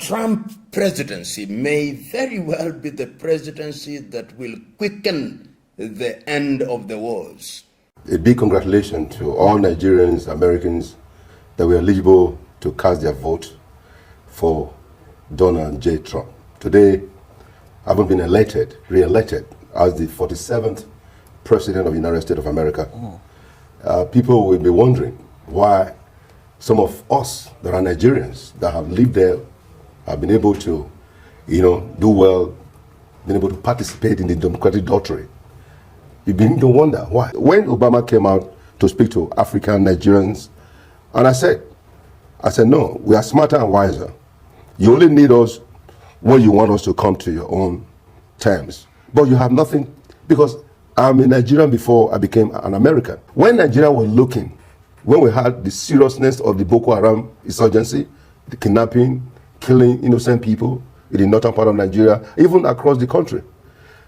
Trump presidency may very well be the presidency that will quicken the end of the wars. A big congratulations to all Nigerians, Americans that were eligible to cast their vote for Donald J. Trump. Today, having been re-elected as the 47th President of the United States of America, people will be wondering why some of us that are Nigerians that have lived there have been able to, do well, been able to participate in the democratic doctrine. You begin to wonder why. When Obama came out to speak to African Nigerians, and I said, no, we are smarter and wiser. You only need us when you want us to come to your own terms. But you have nothing, because I'm a Nigerian before I became an American. When Nigeria was looking, when we had the seriousness of the Boko Haram insurgency, the kidnapping, killing innocent people in the northern part of Nigeria, even across the country,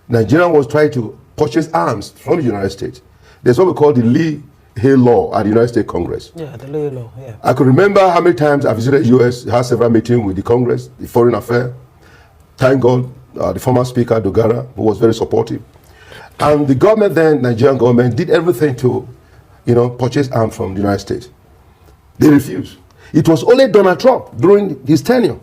Nigeria was trying to purchase arms from the United States. There's what we call the Lee-Hay Law at the United States Congress. Yeah, the Lee Law, yeah. I could remember how many times I visited the U.S., had several meetings with the Congress, the Foreign Affairs. Thank God, the former Speaker, Dogara, who was very supportive. And the government then, Nigerian government, did everything to, purchase arms from the United States. They refused. It was only Donald Trump during his tenure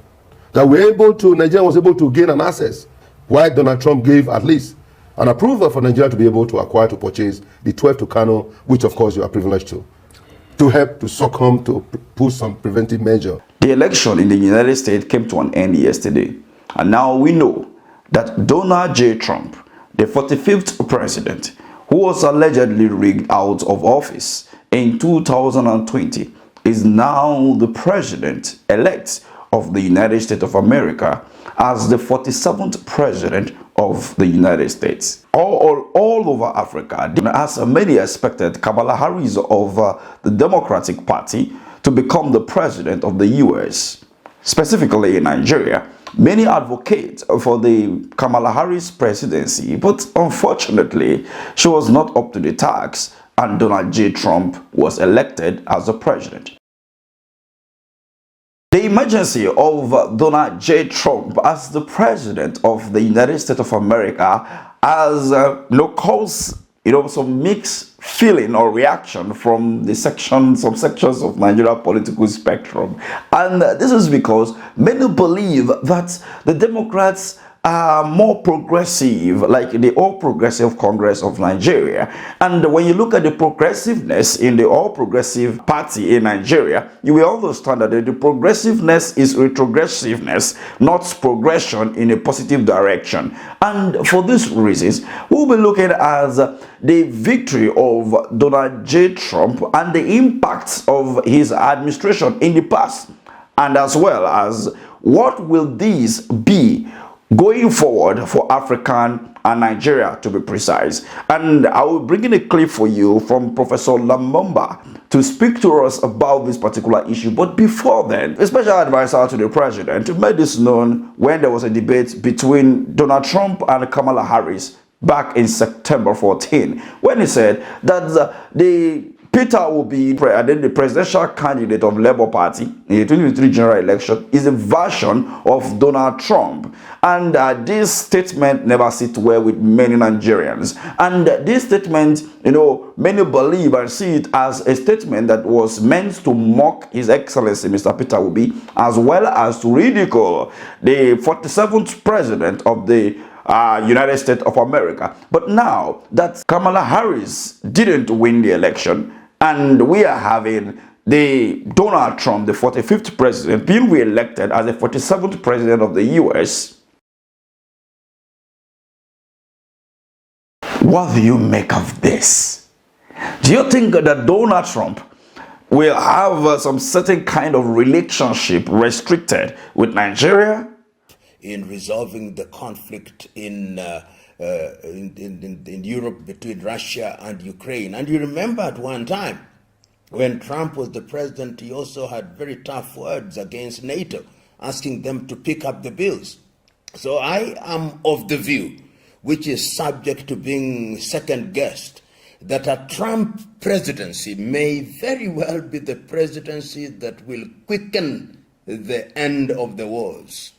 that Nigeria was able to gain an access. Why Donald Trump gave at least an approval for Nigeria to be able to acquire, to purchase the 12 Tucano, which of course you are privileged to help to succumb, to put some preventive measure. The election in the United States came to an end yesterday. And now we know that Donald J. Trump, the 45th president, who was allegedly rigged out of office in 2020, is now the president-elect of the United States of America as the 47th president of the United States. All over Africa, as many expected Kamala Harris of the Democratic Party to become the president of the U.S., specifically in Nigeria. Many advocate for the Kamala Harris presidency, but unfortunately, she was not up to the task, and Donald J. Trump was elected as the president. The emergency of Donald J. Trump as the president of the United States of America has caused some mixed feeling or reaction from some sections of Nigeria political spectrum. And this is because many believe that the Democrats are more progressive, like the All Progressive Congress of Nigeria. And when you look at the progressiveness in the All Progressive Party in Nigeria, you will understand that the progressiveness is retrogressiveness, not progression in a positive direction. And for these reasons, we'll be looking at the victory of Donald J. Trump and the impacts of his administration in the past, and as well as what will these be going forward for African and Nigeria, to be precise. And I will bring in a clip for you from Professor Lumumba to speak to us about this particular issue. But before then, a special advisor to the president made this known when there was a debate between Donald Trump and Kamala Harris back in September 14, when he said that Peter will be the presidential candidate of Labour Party in the 2023 general election is a version of Donald Trump. And this statement never sits well with many Nigerians. And this statement, many believe and see it as a statement that was meant to mock His Excellency Mr. Peter Obi, as well as to ridicule the 47th president of the United States of America. But now that Kamala Harris didn't win the election, and we are having the Donald Trump, the 45th president, being re-elected as the 47th president of the U.S., what do you make of this? Do you think that Donald Trump will have some certain kind of relationship restricted with Nigeria? In resolving the conflict in Europe between Russia and Ukraine. And you remember at one time, when Trump was the president, he also had very tough words against NATO, asking them to pick up the bills. So I am of the view, which is subject to being second-guessed, that a Trump presidency may very well be the presidency that will quicken the end of the wars.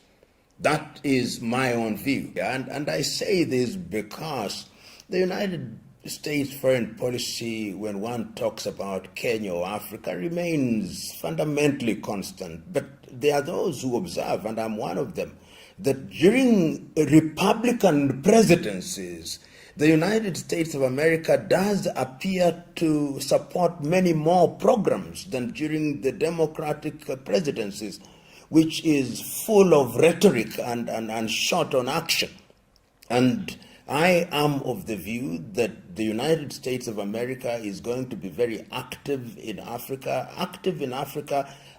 That is my own view. And I say this because the United States foreign policy, when one talks about Kenya or Africa, remains fundamentally constant. But there are those who observe, and I'm one of them, that during Republican presidencies, the United States of America does appear to support many more programs than during the Democratic presidencies, which is full of rhetoric and short on action. And I am of the view that the United States of America is going to be very active in Africa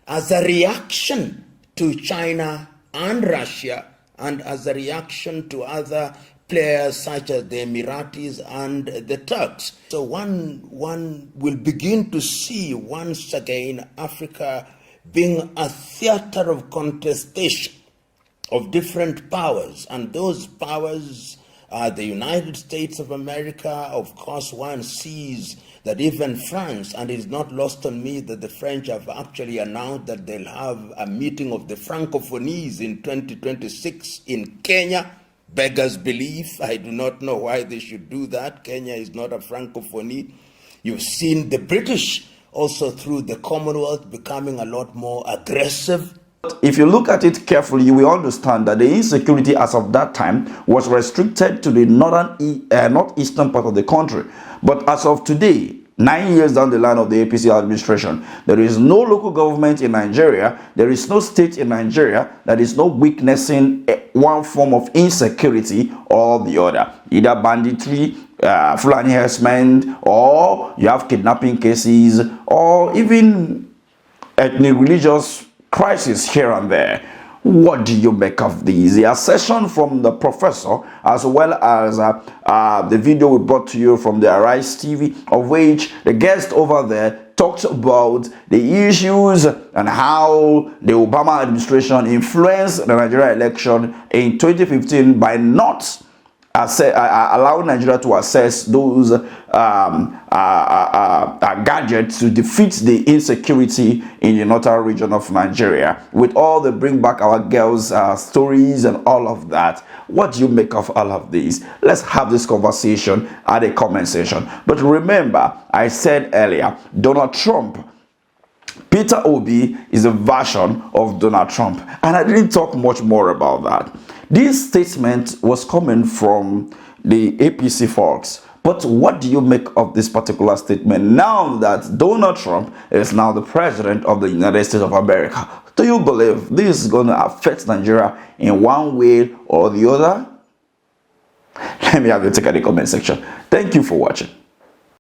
as a reaction to China and Russia, and as a reaction to other players such as the Emiratis and the Turks. So one will begin to see once again Africa being a theater of contestation of different powers, and those powers are the United States of America. Of course, one sees that even France, and it's not lost on me that the French have actually announced that they'll have a meeting of the Francophonies in 2026 in Kenya. Beggars belief. I do not know why they should do that. Kenya is not a Francophonie. You've seen the British also through the Commonwealth becoming a lot more aggressive. If you look at it carefully, you will understand that the insecurity as of that time was restricted to the northeastern part of the country. But as of today, 9 years down the line of the APC administration, there is no local government in Nigeria, there is no state in Nigeria that is not witnessing one form of insecurity or the other. Either banditry, Fulani harassment, or you have kidnapping cases, or even ethnic religious crisis here and there. What do you make of these? The assertion from the professor, as well as the video we brought to you from the Arise TV, of which the guest over there talked about the issues and how the Obama administration influenced the Nigeria election in 2015 by not allowing Nigeria to access those gadgets to defeat the insecurity in the northern region of Nigeria. With all the bring back our girls stories and all of that, what do you make of all of these? Let's have this conversation at the comment section. But remember, I said earlier, Donald Trump, Peter Obi is a version of Donald Trump, and I didn't talk much more about that. This statement was coming from the APC folks. But what do you make of this particular statement now that Donald Trump is now the president of the United States of America? Do you believe this is going to affect Nigeria in one way or the other? Let me have your take at the comment section. Thank you for watching.